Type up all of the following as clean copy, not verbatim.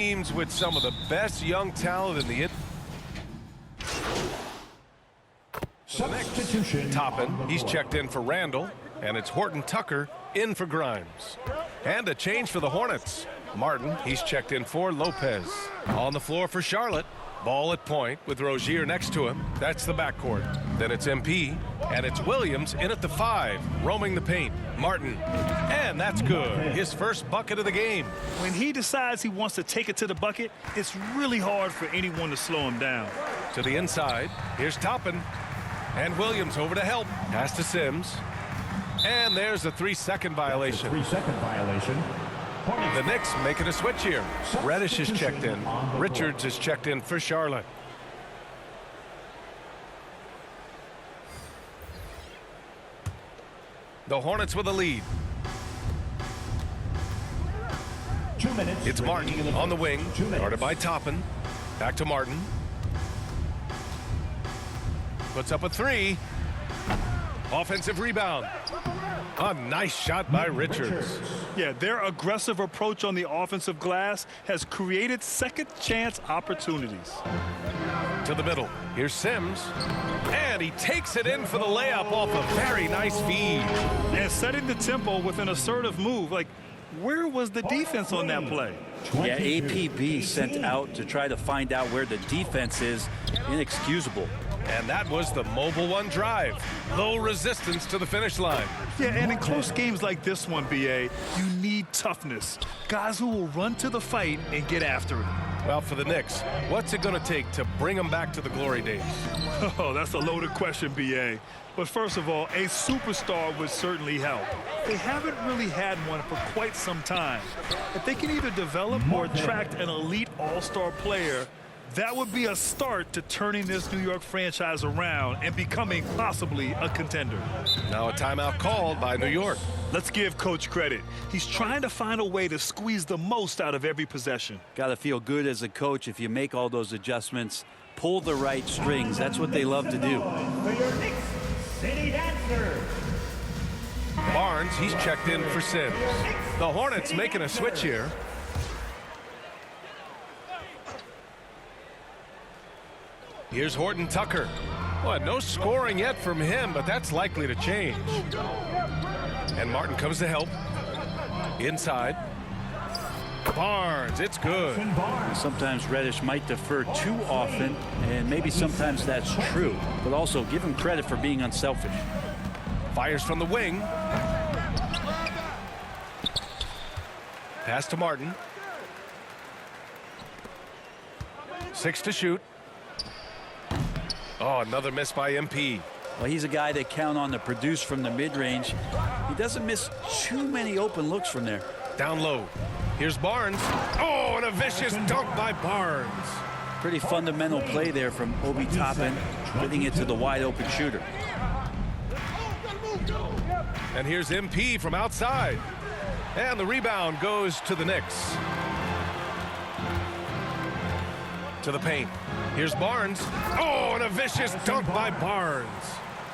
Teams with some of the best young talent in the Substitution. Toppin, he's checked in for Randall, and it's Horton Tucker in for Grimes. And a change for the Hornets. Martin, he's checked in for Lopez. On the floor for Charlotte. Ball at point with Rozier next to him. That's the backcourt. Then it's MP, and it's Williams in at the 5, roaming the paint. Martin, and that's good. His first bucket of the game. When he decides he wants to take it to the bucket, it's really hard for anyone to slow him down. To the inside, here's Toppin. And Williams over to help. Pass to Sims. And there's a 3-second violation. 3-second violation. The Knicks making a switch here. Reddish is checked in. Richards is checked in for Charlotte. The Hornets with a lead. 2 minutes. It's Martin on the wing, guarded by Toppin. Back to Martin. Puts up a 3. Offensive rebound. A nice shot by Richards. Yeah, their aggressive approach on the offensive glass has created second chance opportunities. To the middle. Here's Sims. And he takes it in for the layup off a very nice feed. And setting the tempo with an assertive move. Like, where was the defense on that play? Yeah, APB sent out to try to find out where the defense is. Inexcusable. And that was the Mobile One drive. Low resistance to the finish line. Yeah, and in close games like this one, BA, you need toughness. Guys who will run to the fight and get after it. Well, for the Knicks, what's it going to take to bring them back to the glory days? Oh, that's a loaded question, BA. But first of all, a superstar would certainly help. They haven't really had one for quite some time. If they can either develop or attract an elite all-star player, that would be a start to turning this New York franchise around and becoming possibly a contender. Now a timeout called by New York. Let's give Coach credit. He's trying to find a way to squeeze the most out of every possession. Got to feel good as a coach if you make all those adjustments, pull the right strings. That's what they love to do. For your Knicks City Dancer. Barnes, he's checked in for Sims. The Hornets making a switch here. Here's Horton Tucker. Well, no scoring yet from him, but that's likely to change. And Martin comes to help. Inside. Barnes, it's good. Sometimes Reddish might defer too often, and maybe sometimes that's true. But also give him credit for being unselfish. Fires from the wing. Pass to Martin. 6 to shoot. Oh, another miss by MP. Well, he's a guy they count on to produce from the mid-range. He doesn't miss too many open looks from there. Down low. Here's Barnes. Oh, and a vicious dunk by Barnes. Pretty fundamental play there from Obi Toppin, getting it to the wide-open shooter. And here's MP from outside. And the rebound goes to the Knicks. To the paint. Here's Barnes. Oh, and a vicious dunk by Barnes.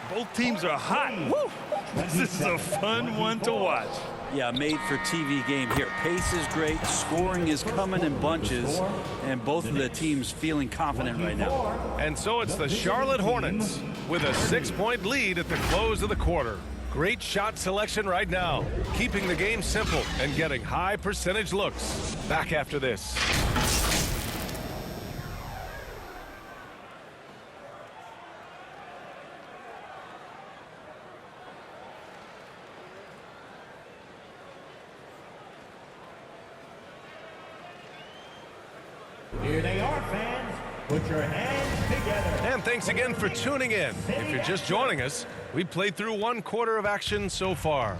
Both teams are hot. Woo! This is a fun one to watch. Yeah, made for TV game here. Pace is great. Scoring is coming in bunches. And both of the teams feeling confident right now. And so it's the Charlotte Hornets with a 6-point lead at the close of the quarter. Great shot selection right now, keeping the game simple and getting high percentage looks. Back after this. Here they are, fans. Put your hands together. And thanks again for tuning in. If you're just joining us, we've played through 1 quarter of action so far.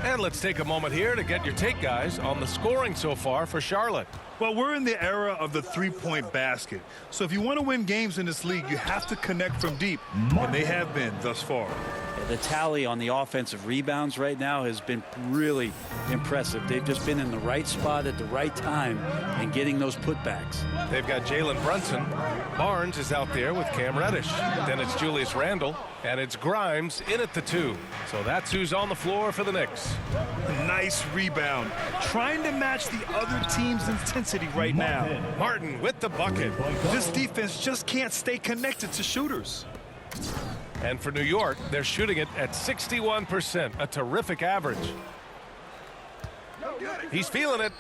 And let's take a moment here to get your take, guys, on the scoring so far for Charlotte. Well, we're in the era of the three-point basket. So if you want to win games in this league, you have to connect from deep, and they have been thus far. The tally on the offensive rebounds right now has been really impressive. They've just been in the right spot at the right time and getting those putbacks. They've got Jalen Brunson. Barnes is out there with Cam Reddish. Then it's Julius Randle, and it's Grimes in at the 2. So that's who's on the floor for the Knicks. Nice rebound. Trying to match the other team's intensity. intensity right now. Martin with the bucket. This defense just can't stay connected to shooters. And for New York, they're shooting it at 61%, a terrific average. He's feeling it.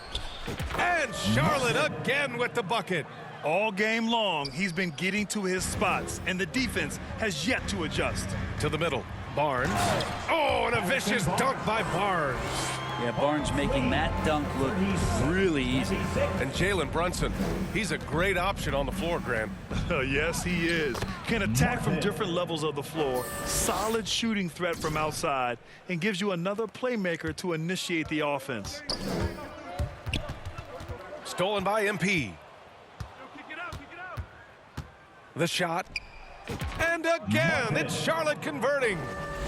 And Charlotte again with the bucket. All game long, he's been getting to his spots, and the defense has yet to adjust. To the middle, Barnes. Oh, and a vicious dunk by Barnes. Yeah, Barnes making that dunk look really easy. And Jalen Brunson, he's a great option on the floor, Grant. Yes, he is. Can attack from different levels of the floor, solid shooting threat from outside, and gives you another playmaker to initiate the offense. Stolen by MP. The shot. And again, it's Charlotte converting.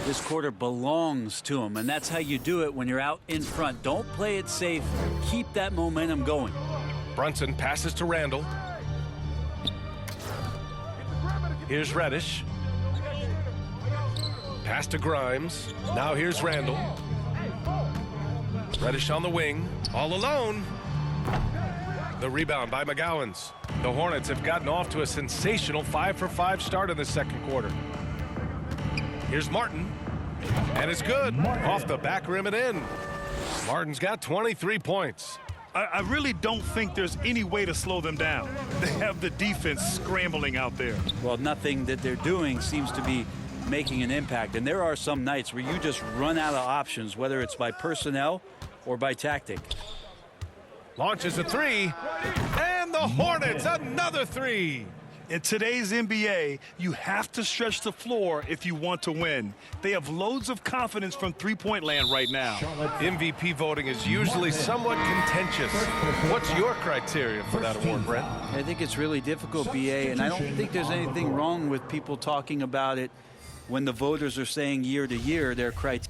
This quarter belongs to him, and that's how you do it when you're out in front. Don't play it safe. Keep that momentum going. Brunson passes to Randall. Here's Reddish. Pass to Grimes. Now here's Randall. Reddish on the wing, all alone. The rebound by McGowans. The Hornets have gotten off to a sensational 5-for-5 start in the second quarter. Here's Martin. And it's good. Off the back rim and in. Martin's got 23 points. I really don't think there's any way to slow them down. They have the defense scrambling out there. Well, nothing that they're doing seems to be making an impact. And there are some nights where you just run out of options, whether it's by personnel or by tactic. Launches a three. And the Hornets, another three. In today's NBA, you have to stretch the floor if you want to win. They have loads of confidence from three-point land right now. MVP voting is usually somewhat contentious. What's your criteria for that award, Brent? I think it's really difficult, BA, and I don't think there's anything wrong with people talking about it when the voters are saying year to year their criteria.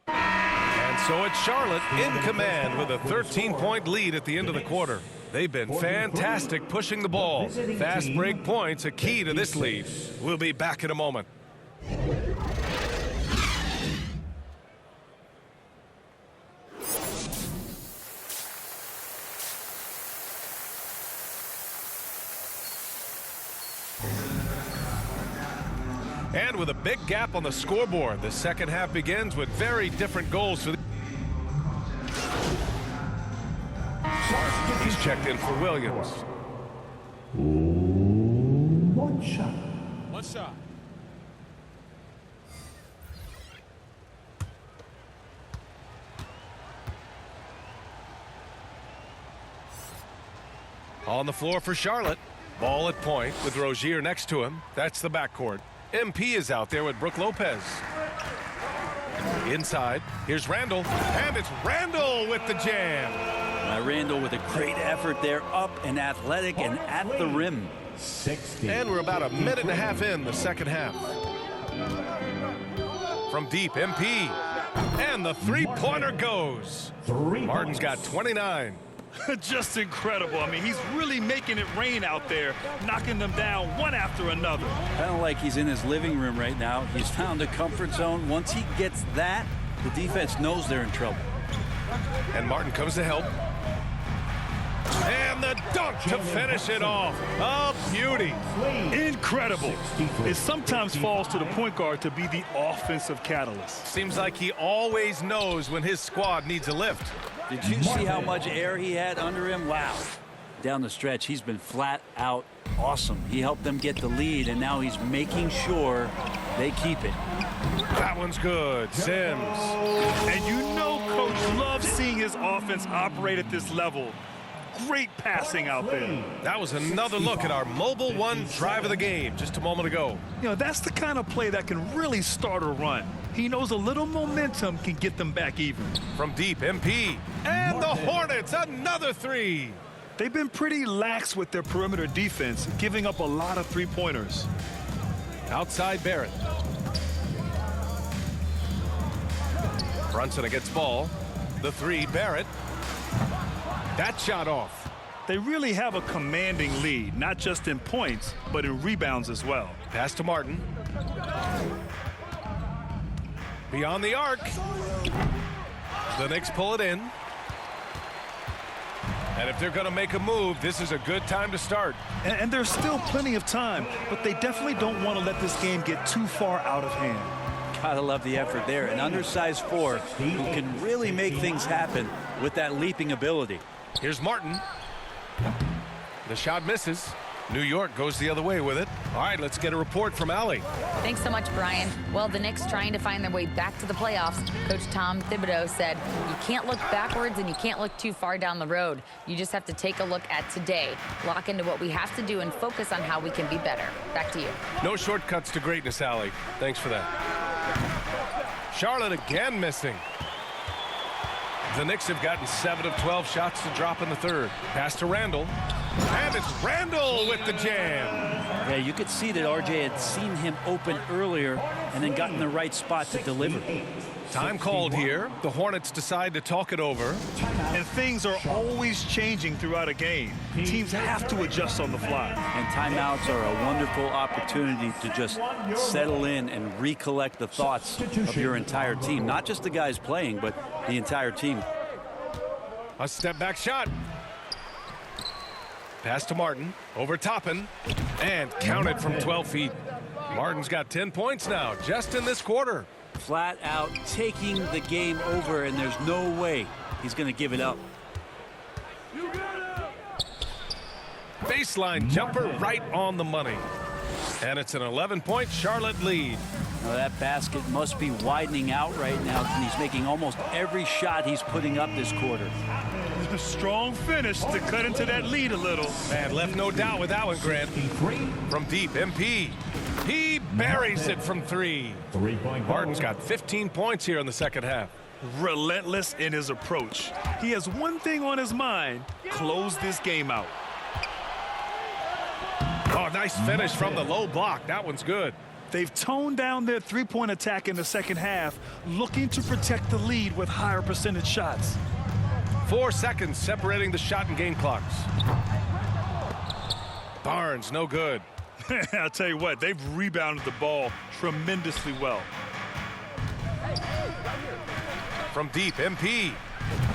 And so it's Charlotte in command with a 13-point lead at the end of the quarter. They've been fantastic pushing the ball. Fast break points, a key to this lead. We'll be back in a moment. And with a big gap on the scoreboard, the second half begins with very different goals for the He's checked in for Williams. One shot. One shot. On the floor for Charlotte. Ball at point with Rozier next to him. That's the backcourt. MP is out there with Brook Lopez. Inside, here's Randall. And it's Randall with the jam. Randall with a great effort there, up and athletic and at the rim. 60. And we're about a minute and a half in the second half. From deep, MP. And the three-pointer goes. Martin's got 29. Just incredible. I mean, he's really making it rain out there, knocking them down one after another. Kind of like he's in his living room right now. He's found a comfort zone. Once he gets that, the defense knows they're in trouble. And Martin comes to help. And the dunk to finish it off. A beauty. Incredible. It sometimes falls to the point guard to be the offensive catalyst. Seems like he always knows when his squad needs a lift. Did you see how much air he had under him? Wow. Down the stretch, he's been flat out awesome. He helped them get the lead, and now he's making sure they keep it. That one's good. Sims. And you know Coach loves seeing his offense operate at this level. Great passing out there. That was another look at our Mobile One drive of the game just a moment ago. You know, that's the kind of play that can really start a run. He knows a little momentum can get them back even. From deep, MP. And the Hornets, another three. They've been pretty lax with their perimeter defense, giving up a lot of three-pointers. Outside Barrett. Brunson against ball. The three, Barrett. That shot off. They really have a commanding lead, not just in points, but in rebounds as well. Pass to Martin. Beyond the arc. The Knicks pull it in. And if they're going to make a move, this is a good time to start. And there's still plenty of time, but they definitely don't want to let this game get too far out of hand. Gotta love the effort there. An undersized 4 who can really make things happen with that leaping ability. Here's Martin. The shot misses. New York goes the other way with it. All right, let's get a report from Allie. Thanks so much, Brian. Well, the Knicks trying to find their way back to the playoffs. Coach Tom Thibodeau said, you can't look backwards and you can't look too far down the road. You just have to take a look at today, lock into what we have to do, and focus on how we can be better. Back to you. No shortcuts to greatness, Allie. Thanks for that. Charlotte again missing. The Knicks have gotten 7 of 12 shots to drop in the third. Pass to Randall. And it's Randall with the jam. Yeah, you could see that RJ had seen him open earlier and then got in the right spot to deliver. Time called here. The Hornets decide to talk it over. And things are always changing throughout a game. Teams have to adjust on the fly. And timeouts are a wonderful opportunity to just settle in and recollect the thoughts of your entire team. Not just the guys playing, but the entire team. A step back shot. Pass to Martin, over Toppin, and counted from 12 feet. Martin's got 10 points now, just in this quarter. Flat out taking the game over, and there's no way he's going to give it up. Baseline jumper right on the money. And it's an 11-point Charlotte lead. Now that basket must be widening out right now, and he's making almost every shot he's putting up this quarter. A strong finish to cut into that lead a little. Man, left no doubt with that one, Grant. From deep, MP. He buries it from 3. Martin's got 15 points here in the second half. Relentless in his approach. He has one thing on his mind: close this game out. Oh, nice finish from the low block. That one's good. They've toned down their three-point attack in the second half, looking to protect the lead with higher percentage shots. 4 seconds separating the shot and game clocks. Barnes, no good. I'll tell you what, they've rebounded the ball tremendously well. From deep, MP.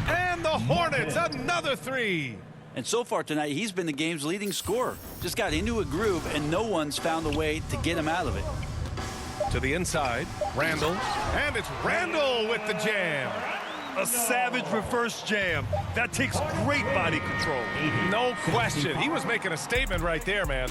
And the Hornets, another 3. And so far tonight, he's been the game's leading scorer. Just got into a groove, and no one's found a way to get him out of it. To the inside, Randall. And it's Randall with the jam. A savage reverse jam. That takes great body control. No question. He was making a statement right there, man.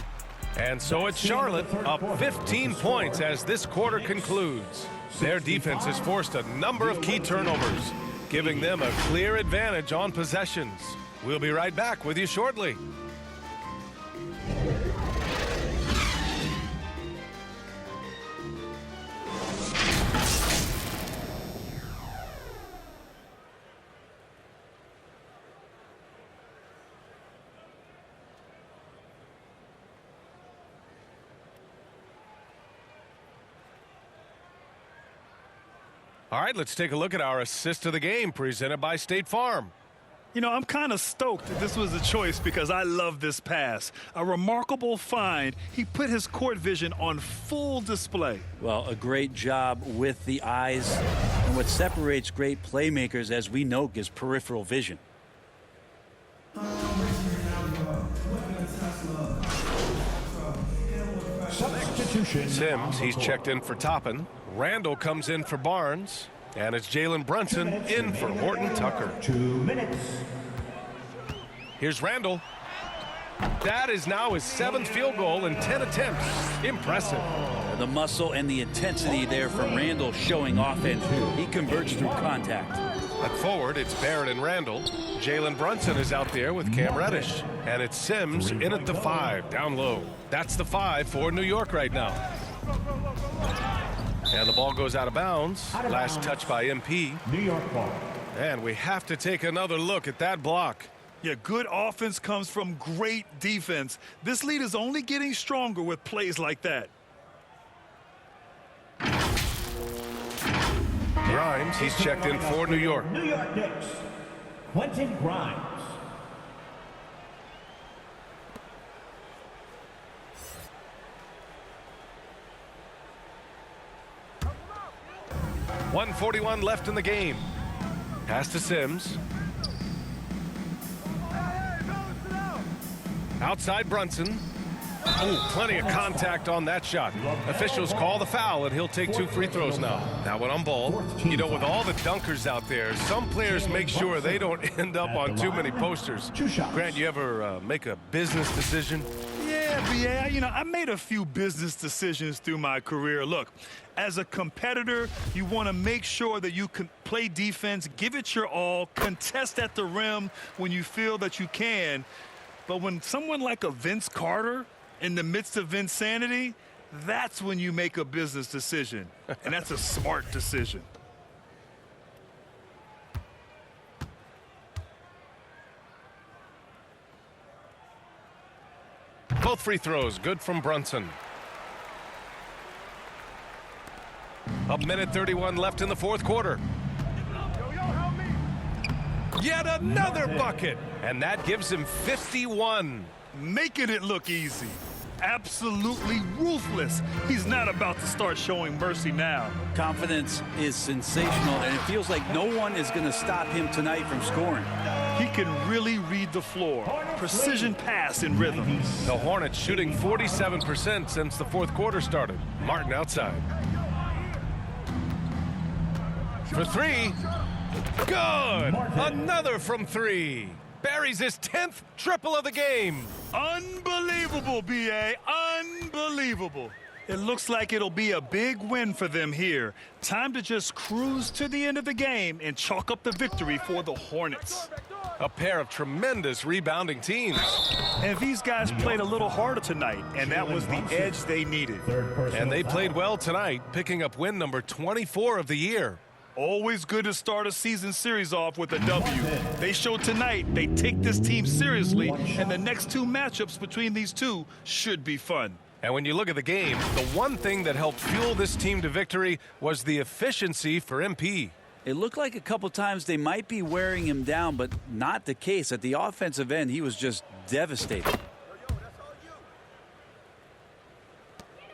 And so it's Charlotte up 15 points as this quarter concludes. Their defense has forced a number of key turnovers, giving them a clear advantage on possessions. We'll be right back with you shortly. All right, let's take a look at our assist of the game presented by State Farm. You know, I'm kind of stoked that this was a choice because I love this pass. A remarkable find. He put his court vision on full display. Well, a great job with the eyes. And what separates great playmakers, as we know, is peripheral vision. Substitution. Sims, he's checked in for Toppin. Randall comes in for Barnes. And it's Jalen Brunson in for Horton Tucker. 2 minutes. Here's Randall. That is now his 7th field goal in 10 attempts. Impressive. The muscle and the intensity there from Randall showing off, and he converts through contact. At forward, it's Barrett and Randall. Jalen Brunson is out there with Cam Reddish. And it's Sims in at the 5, down low. That's the 5 for New York right now. And the ball goes out of bounds. Last touch by MP. New York ball. And we have to take another look at that block. Yeah, good offense comes from great defense. This lead is only getting stronger with plays like that. Grimes, he's checked in for New York. New York Knicks. Quentin Grimes. .141 left in the game. Pass to Sims. Outside Brunson. Oh, plenty of contact on that shot. Officials call the foul, and he'll take 2 free throws now. That one on ball. You know, with all the dunkers out there, some players make sure they don't end up on too many posters. Grant, you ever make a business decision? Yeah, BA, you know, I made a few business decisions through my career. Look, as a competitor, you want to make sure that you can play defense, give it your all, contest at the rim when you feel that you can. But when someone like a Vince Carter in the midst of insanity, that's when you make a business decision. And that's a smart decision. Both free throws good from Brunson. A minute 31 left in the fourth quarter. Yet another bucket, and that gives him 51. Making it look easy. Absolutely ruthless. He's not about to start showing mercy now. Confidence is sensational, and it feels like no one is going to stop him tonight from scoring. He can really read the floor. Precision pass in rhythm. The Hornets shooting 47% since the fourth quarter started. Martin outside. For 3. Good. Another from 3. Buries his 10th triple of the game. Unbelievable, B.A. Unbelievable. It looks like it'll be a big win for them here. Time to just cruise to the end of the game and chalk up the victory for the Hornets. A pair of tremendous rebounding teams. And these guys played a little harder tonight, and that was the edge they needed. And they played well tonight, picking up win number 24 of the year. Always good to start a season series off with a W. They showed tonight they take this team seriously, and the next 2 matchups between these two should be fun. And when you look at the game, the one thing that helped fuel this team to victory was the efficiency for MP. It looked like a couple times they might be wearing him down, but not the case. At the offensive end, he was just devastating.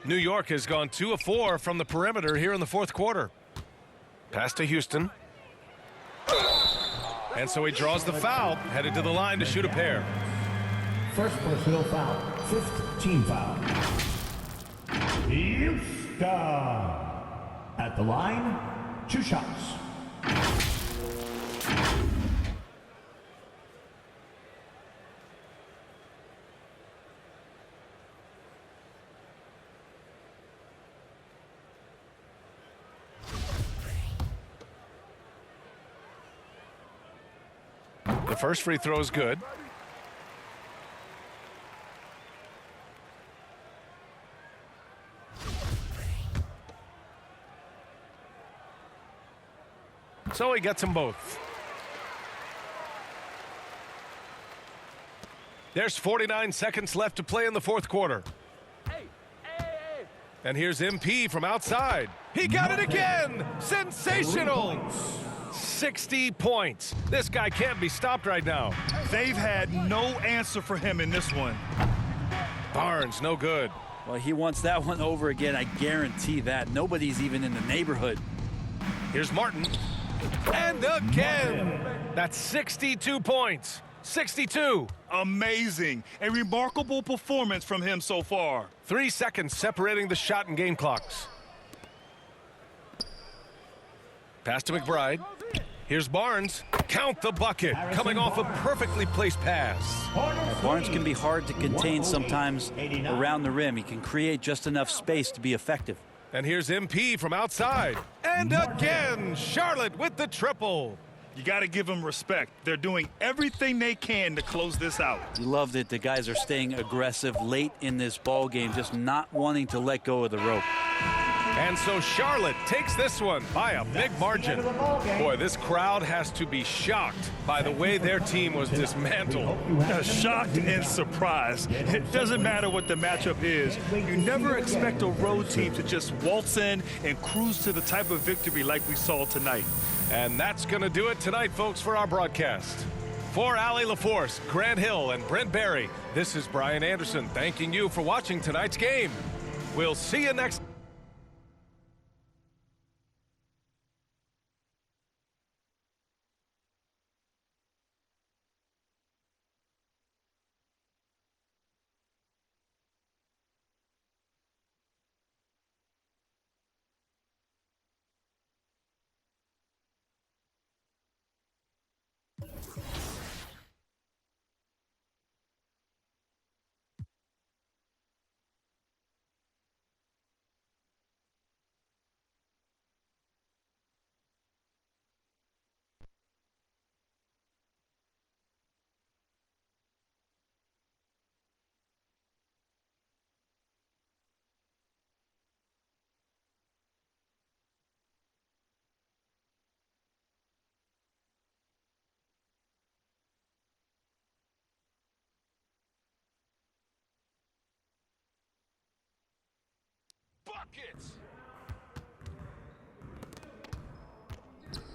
New York has gone 2 of 4 from the perimeter here in the fourth quarter. Pass to Houston. And so he draws the foul, headed to the line to shoot a pair. First personal foul. 5th team foul. Houston. At the line, 2 shots. The first free throw is good. So he gets them both. There's 49 seconds left to play in the fourth quarter. And here's MP from outside. He got it again! Sensational! 60 points. This guy can't be stopped right now. They've had no answer for him in this one. Barnes, no good. Well, he wants that one over again. I guarantee that. Nobody's even in the neighborhood. Here's Martin. And again. That's 62 points. 62. Amazing. A remarkable performance from him so far. 3 seconds separating the shot and game clocks. Pass to McBride. Here's Barnes. Count the bucket. Coming off a perfectly placed pass. Barnes can be hard to contain sometimes around the rim. He can create just enough space to be effective. And here's MP from outside. And again, Charlotte with the triple. You got to give them respect. They're doing everything they can to close this out. You love that the guys are staying aggressive late in this ball game, just not wanting to let go of the rope. And so Charlotte takes this one by a big margin. Boy, this crowd has to be shocked by the way their team was dismantled. Shocked and surprised. It doesn't matter what the matchup is. You never expect a road team to just waltz in and cruise to the type of victory like we saw tonight. And that's going to do it tonight, folks, for our broadcast. For Allie LaForce, Grant Hill, and Brent Barry, this is Brian Anderson thanking you for watching tonight's game. We'll see you next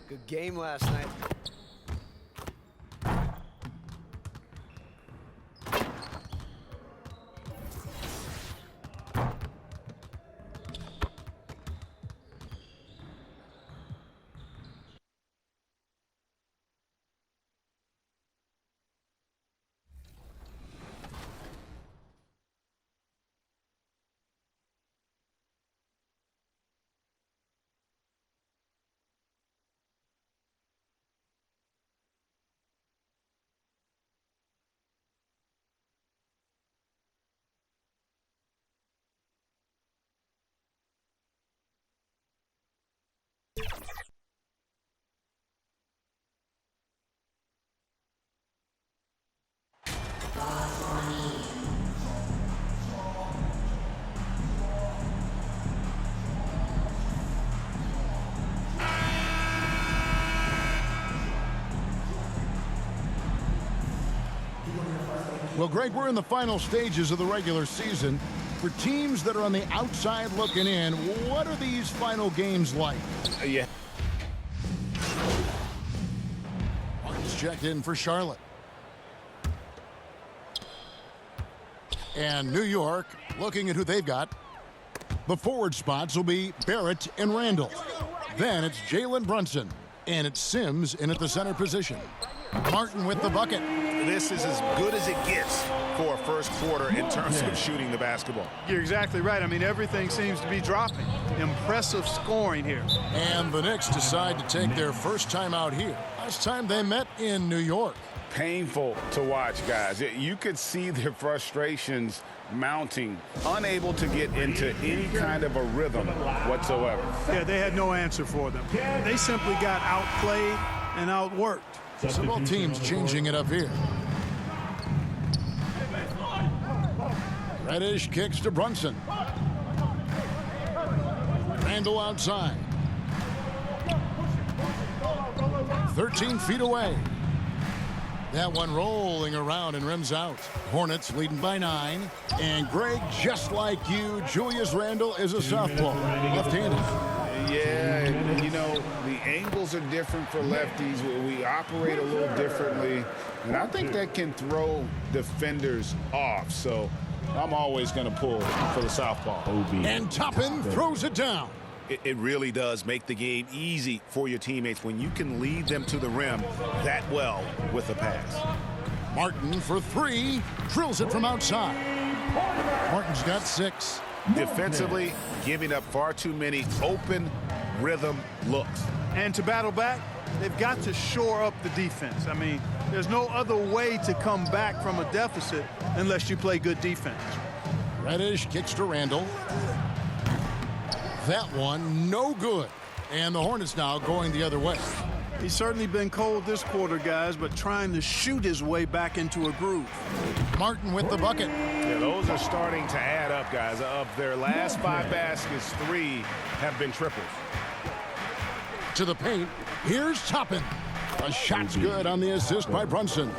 Good game last night. Well, Greg, we're in the final stages of the regular season. For teams that are on the outside looking in, what are these final games like? Yeah. Martin's checked in for Charlotte. And New York, looking at who they've got. The forward spots will be Barrett and Randall. Then it's Jalen Brunson. And it's Sims in at the center position. Martin with the bucket. This is as good as it gets for a first quarter in terms of shooting the basketball. You're exactly right. I mean, everything seems to be dropping. Impressive scoring here. And the Knicks decide to take their first time out here. Last time they met in New York. Painful to watch, guys. You could see their frustrations mounting, unable to get into any kind of a rhythm whatsoever. Yeah, they had no answer for them. They simply got outplayed and outworked. So both teams changing it up here. Reddish kicks to Brunson. Randall outside. 13 feet away. That one rolling around and rims out. Hornets leading by 9. And Greg, just like you, Julius Randle is a southpaw, left-handed. Yeah, and, you know, the angles are different for lefties. We operate a little differently, and I think that can throw defenders off. So I'm always going to pull for the southpaw. And Toppin throws it down. It really does make the game easy for your teammates when you can lead them to the rim that well with a pass. Martin for 3, drills it from outside. Martin's got 6. Defensively, giving up far too many open rhythm looks. And to battle back, they've got to shore up the defense. I mean, there's no other way to come back from a deficit unless you play good defense. Reddish kicks to Randall. That one, no good. And the Hornets now going the other way. He's certainly been cold this quarter, guys, but trying to shoot his way back into a groove. Martin with the bucket. Yeah, those are starting to add up, guys. Of their last 5 baskets, 3 have been triples. To the paint, here's Toppin. A shot's good on the assist by Brunson.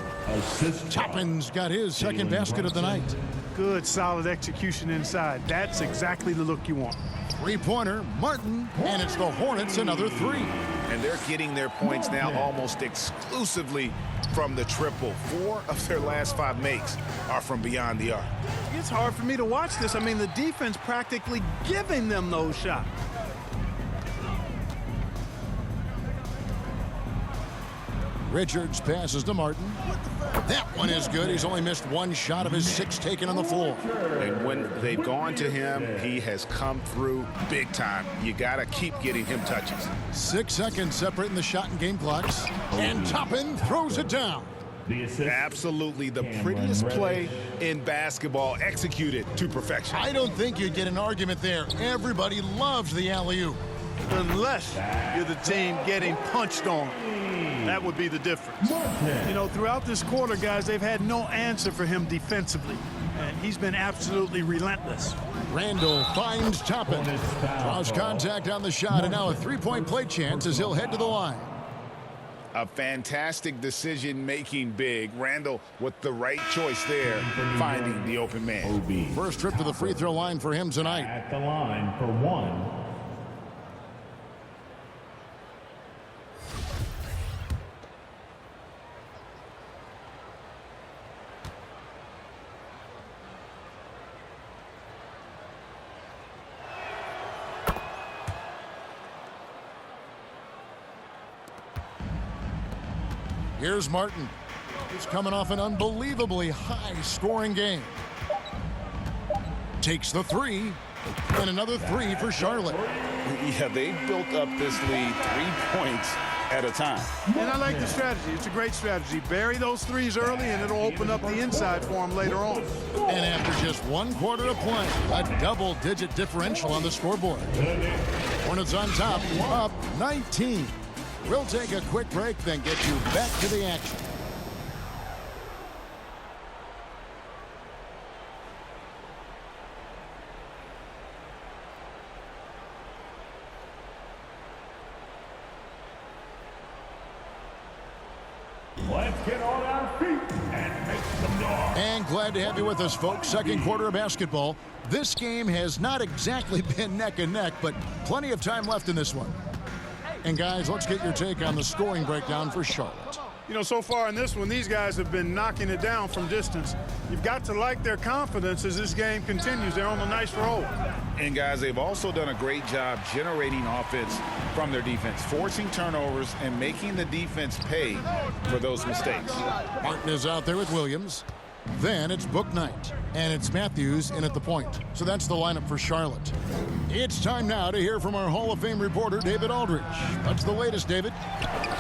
Toppin's got his second basket of the night. Good, solid execution inside. That's exactly the look you want. 3-pointer, Martin, and it's the Hornets another 3. And they're getting their points now almost exclusively from the triple. 4 of their last 5 makes are from beyond the arc. It's hard for me to watch this. I mean, the defense practically giving them those shots. Richards passes to Martin. That one is good. He's only missed 1 shot of his 6 taken on the floor. And when they've gone to him, he has come through big time. You got to keep getting him touches. 6 seconds separating the shot and game clocks. And Toppin throws it down. Absolutely the prettiest play in basketball, executed to perfection. I don't think you'd get an argument there. Everybody loves the alley-oop. Unless you're the team getting punched on. That would be the difference. You know, throughout this quarter, guys, they've had no answer for him defensively. And he's been absolutely relentless. Randall finds Toppin. Draws contact on the shot, and now a 3-point play chance as he'll head to the line. A fantastic decision-making big. Randall with the right choice there, finding the open man. First trip to the free throw line for him tonight. At the line for one. Here's Martin. He's coming off an unbelievably high-scoring game. Takes the three, and another three for Charlotte. Yeah, they built up this lead 3 points at a time. And I like the strategy. It's a great strategy. Bury those threes early, and it'll open up the inside for them later on. And after just 1 quarter of play, a double-digit differential on the scoreboard. Hornets on top, up 19. We'll take a quick break, then get you back to the action. Let's get on our feet and make some noise. And glad to have you with us, folks. Second quarter of basketball. This game has not exactly been neck and neck, but plenty of time left in this one. And guys, let's get your take on the scoring breakdown for Charlotte. You know, so far in this one, these guys have been knocking it down from distance. You've got to like their confidence as this game continues. They're on a nice roll. And guys, they've also done a great job generating offense from their defense, forcing turnovers and making the defense pay for those mistakes. Martin is out there with Williams. Then it's Book Knight, and it's Matthews in at the point. So that's the lineup for Charlotte. It's time now to hear from our Hall of Fame reporter, David Aldridge. What's the latest, David?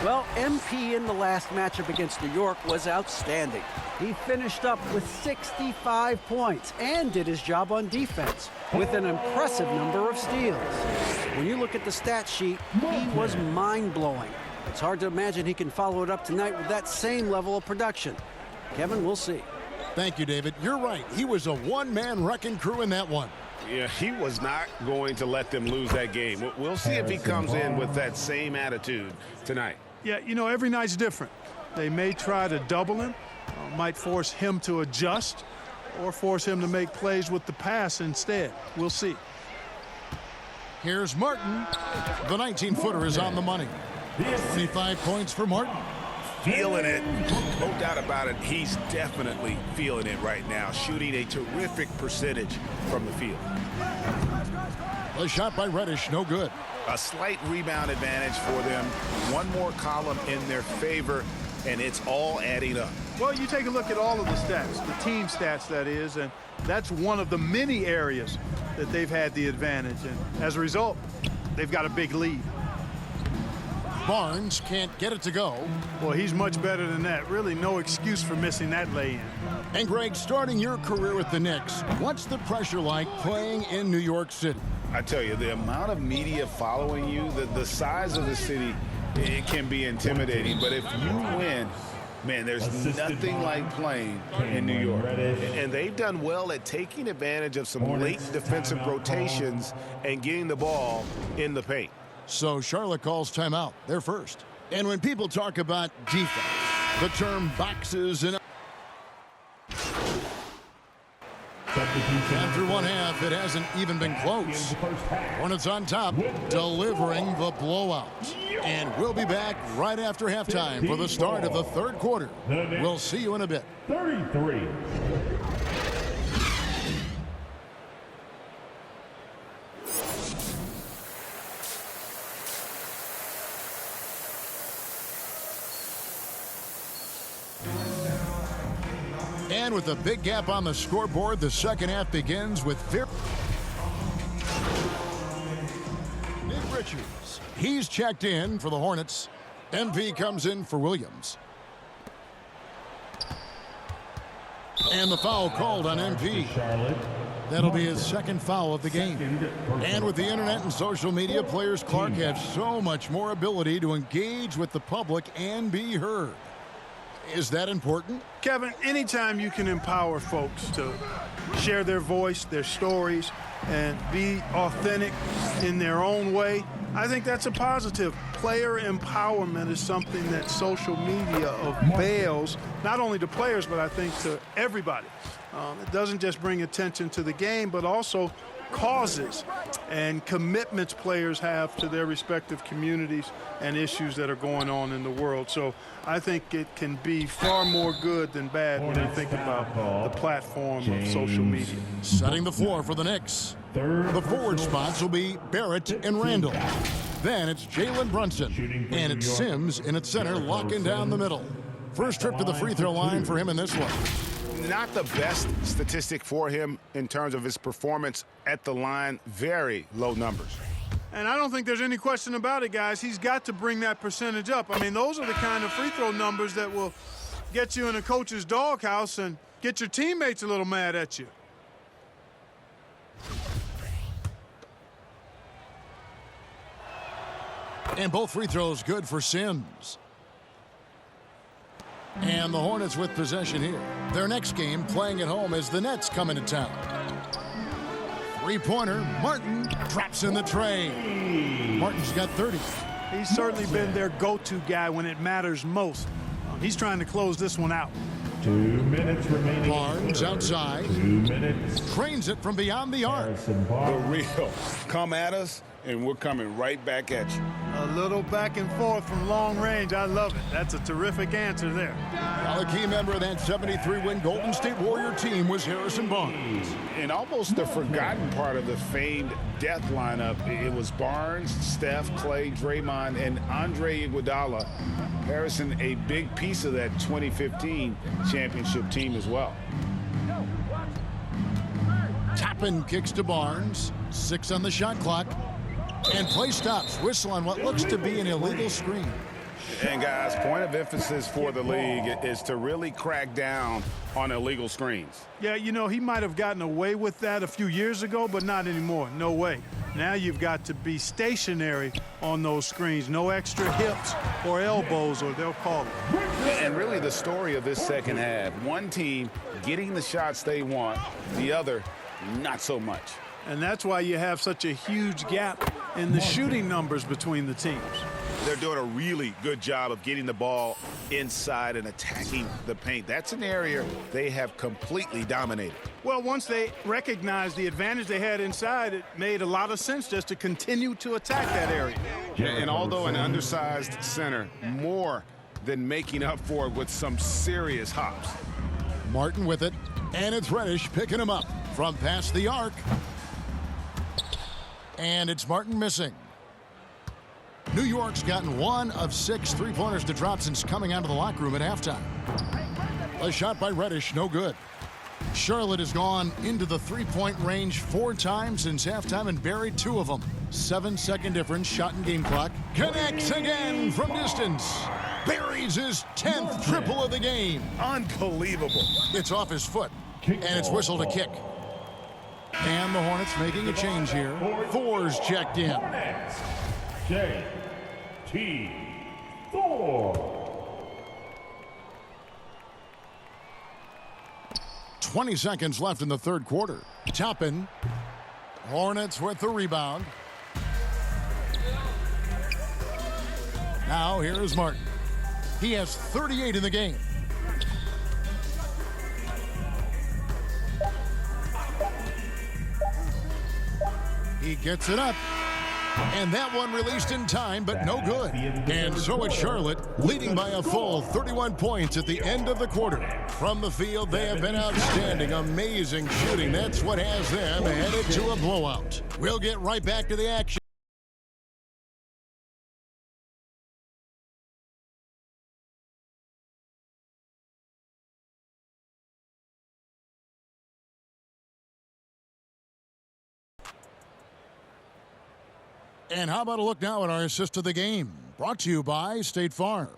Well, MP in the last matchup against New York was outstanding. He finished up with 65 points and did his job on defense with an impressive number of steals. When you look at the stat sheet, he was mind-blowing. It's hard to imagine he can follow it up tonight with that same level of production. Kevin, we'll see. Thank you, David. You're right. He was a one-man wrecking crew in that one. Yeah, he was not going to let them lose that game. We'll see if he comes in with that same attitude tonight. Yeah, you know, every night's different. They may try to double him, might force him to adjust, or force him to make plays with the pass instead. We'll see. Here's Martin. The 19-footer is on the money. 25 points for Martin. Feeling it. No doubt about it. He's definitely feeling it right now, shooting a terrific percentage from the field. A shot by Reddish, no good. A slight rebound advantage for them. One more column in their favor, and it's all adding up. Well, you take a look at all of the stats, the team stats, that is, and that's one of the many areas that they've had the advantage. And as a result, they've got a big lead. Barnes can't get it to go. Well, he's much better than that. Really no excuse for missing that lay-in. And Greg, starting your career with the Knicks, what's the pressure like playing in New York City? I tell you, the amount of media following you, the size of the city, it can be intimidating. But if you win, man, there's nothing like playing in New York. And they've done well at taking advantage of some late defensive rotations and getting the ball in the paint. So Charlotte calls timeout. They're first. And when people talk about defense, the term boxes and after one half, it hasn't even been close. Hornets on top, delivering the blowout. And we'll be back right after halftime for the start of the third quarter. We'll see you in a bit. 33. And with a big gap on the scoreboard, the second half begins with Nick Richards. He's checked in for the Hornets. MP comes in for Williams. And the foul called on MP. That'll be his second foul of the game. And with the internet and social media, players Clark have so much more ability to engage with the public and be heard. Is that important? Kevin, anytime you can empower folks to share their voice, their stories, and be authentic in their own way, I think that's a positive. Player empowerment is something that social media avails, not only to players, but I think to everybody. It doesn't just bring attention to the game, but also causes and commitments players have to their respective communities and issues that are going on in the world. So I think it can be far more good than bad when you think about the platform of social media. Setting the floor for the Knicks. The forward spots will be Barrett and Randall. Then it's Jalen Brunson. And it's Sims in its center, locking down the middle. First trip to the free throw line for him in this one. Not the best statistic for him in terms of his performance at the line. Very low numbers. And I don't think there's any question about it, guys. He's got to bring that percentage up. I mean, those are the kind of free throw numbers that will get you in a coach's doghouse and get your teammates a little mad at you. And both free throws good for Sims. And the Hornets with possession here. Their next game playing at home as the Nets come into town. Three-pointer, Martin drops in the tray. Martin's got 30. He's certainly been their go-to guy when it matters most. He's trying to close this one out. 2 minutes remaining. Barnes outside. 2 minutes. Trains it from beyond the arc. The real. Come at us, and we're coming right back at you. A little back and forth from long range. I love it. That's a terrific answer there. Well, a key member of that 73-win Golden State Warrior team was Harrison Barnes. And almost the forgotten part of the famed death lineup, it was Barnes, Steph, Clay, Draymond, and Andre Iguodala. Harrison, a big piece of that 2015 championship team as well. Toppin kicks to Barnes. 6 on the shot clock. And play stops. Whistle on what looks to be an illegal screen. And guys, point of emphasis for the league is to really crack down on illegal screens. Yeah, you know, he might have gotten away with that a few years ago, but not anymore. No way. Now you've got to be stationary on those screens. No extra hips or elbows, or they'll call it. And really the story of this second half, one team getting the shots they want, the other not so much. And that's why you have such a huge gap in the shooting numbers between the teams. They're doing a really good job of getting the ball inside and attacking the paint. That's an area they have completely dominated. Well, once they recognized the advantage they had inside, it made a lot of sense just to continue to attack that area. And although an undersized center, more than making up for it with some serious hops. Martin with it, and it's Reddish picking him up from past the arc. And it's Martin missing. New York's gotten 1 of 6 three-pointers to drop since coming out of the locker room at halftime. A shot by Reddish, no good. Charlotte has gone into the three-point range 4 times since halftime and buried 2 of them. 7-second difference, shot and game clock. Connects again from distance. Buries his 10th triple of the game. Unbelievable. It's off his foot, and it's whistled a kick. And the Hornets making a change here. Thor's checked in. J.T. Thor. 20 seconds left in the third quarter. Toppin. Hornets with the rebound. Now here is Martin. He has 38 in the game. He gets it up. And that one released in time, but no good. And so it's Charlotte, leading by a full 31 points at the end of the quarter. From the field, they have been outstanding. Amazing shooting. That's what has them headed to a blowout. We'll get right back to the action. And how about a look now at our assist of the game? Brought to you by State Farm.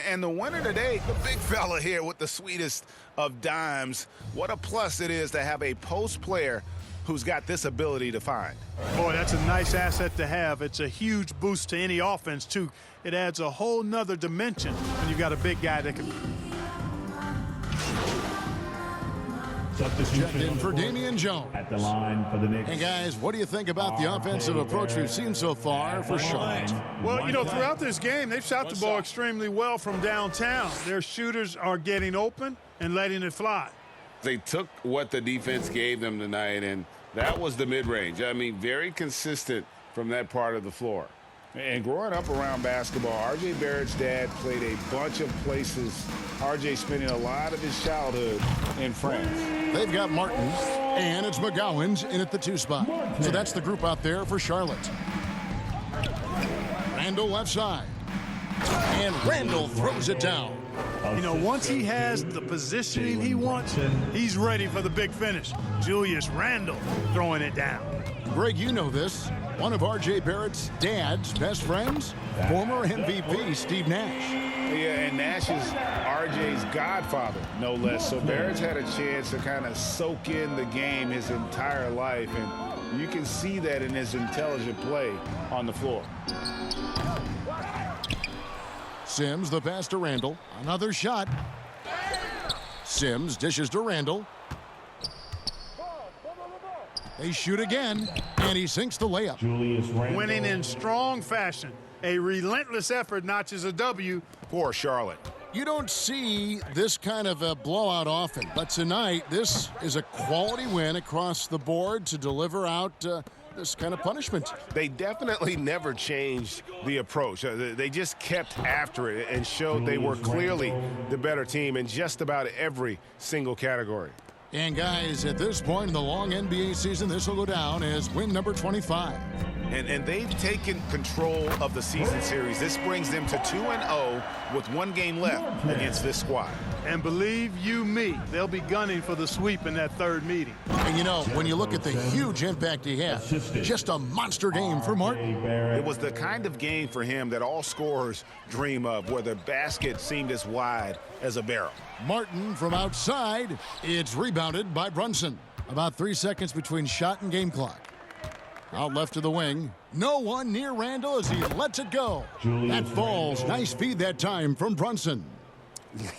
And the winner today, the big fella here with the sweetest of dimes. What a plus it is to have a post player who's got this ability to find. Boy, that's a nice asset to have. It's a huge boost to any offense, too. It adds a whole nother dimension when you've got a big guy that can... Checked in for Damian Jones. At the line for the Knicks. And guys, what do you think about the offensive approach we've seen so far for Charlotte? Well, you know, throughout this game, they've shot the ball extremely well from downtown. Their shooters are getting open and letting it fly. They took what the defense gave them tonight, and that was the mid-range. I mean, very consistent from that part of the floor. And growing up around basketball, R.J. Barrett's dad played a bunch of places. R.J. spending a lot of his childhood in France. They've got Martins, and it's McGowan's in at the 2 spot. So that's the group out there for Charlotte. Randall left side. And Randall throws it down. You know, once he has the positioning he wants, he's ready for the big finish. Julius Randle throwing it down. Greg, you know this. One of R.J. Barrett's dad's best friends, former MVP Steve Nash. Yeah, and Nash is R.J.'s godfather, no less. So Barrett's had a chance to kind of soak in the game his entire life, and you can see that in his intelligent play on the floor. Sims, the pass to Randall. Another shot. Sims dishes to Randall. They shoot again, and he sinks the layup. Winning in strong fashion. A relentless effort notches a W for Charlotte. You don't see this kind of a blowout often, but tonight this is a quality win across the board to deliver out this kind of punishment. They definitely never changed the approach. They just kept after it and showed they were clearly the better team in just about every single category. And guys, at this point in the long NBA season, this will go down as win number 25. And they've taken control of the season series. This brings them to 2-0 with 1 game left against this squad. And believe you me, they'll be gunning for the sweep in that 3rd meeting. And you know, when you look at the huge impact he had, just a monster game for Martin. It was the kind of game for him that all scorers dream of, where the basket seemed as wide as a barrel. Martin from outside. It's rebounded by Brunson. About 3 seconds between shot and game clock. Out left to the wing. No one near Randall as he lets it go. That falls. Nice feed that time from Brunson.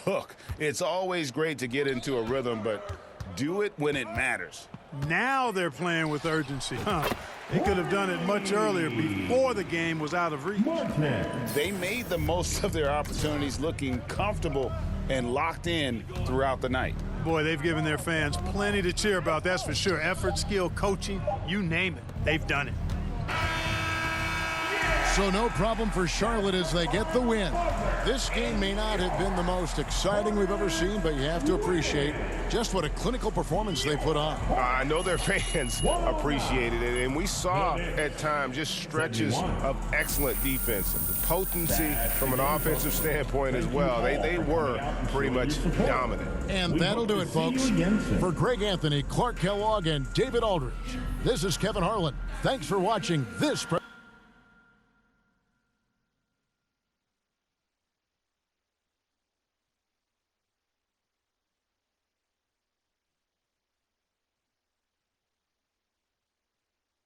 Look, it's always great to get into a rhythm, but do it when it matters. Now they're playing with urgency. They could have done it much earlier before the game was out of reach. They made the most of their opportunities, looking comfortable and locked in throughout the night. Boy, they've given their fans plenty to cheer about, that's for sure. Effort, skill, coaching, you name it. They've done it. So no problem for Charlotte as they get the win. This game may not have been the most exciting we've ever seen, but you have to appreciate just what a clinical performance they put on. I know their fans appreciated it, and we saw at times just stretches of excellent defense. Potency from an offensive standpoint as well. They were pretty much dominant. And that'll do it, folks. For Greg Anthony, Clark Kellogg, and David Aldridge, this is Kevin Harlan. Thanks for watching this.